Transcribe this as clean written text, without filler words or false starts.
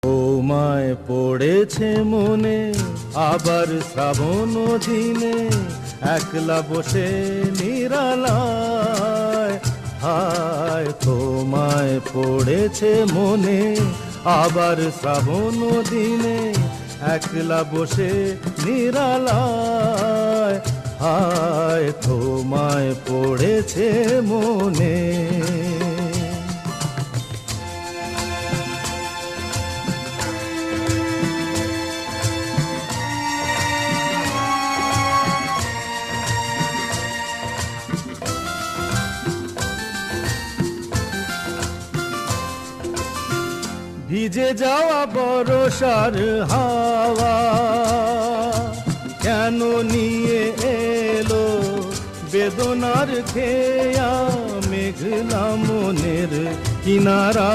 তোমায় পড়েছে মনে আবার শ্রাবণ দিনে, একলা বসে নিরালায়। হায় তোমায় পড়েছে মনে আবার শ্রাবণ দিনে, একলা বসে নিরালায়। হায় তোমায় পড়েছে মনে। ভিজে যাওয়া বরষার হাওয়া কেন নিয়ে এলো বেদনার খেয়া মেঘলা মনের কিনারা।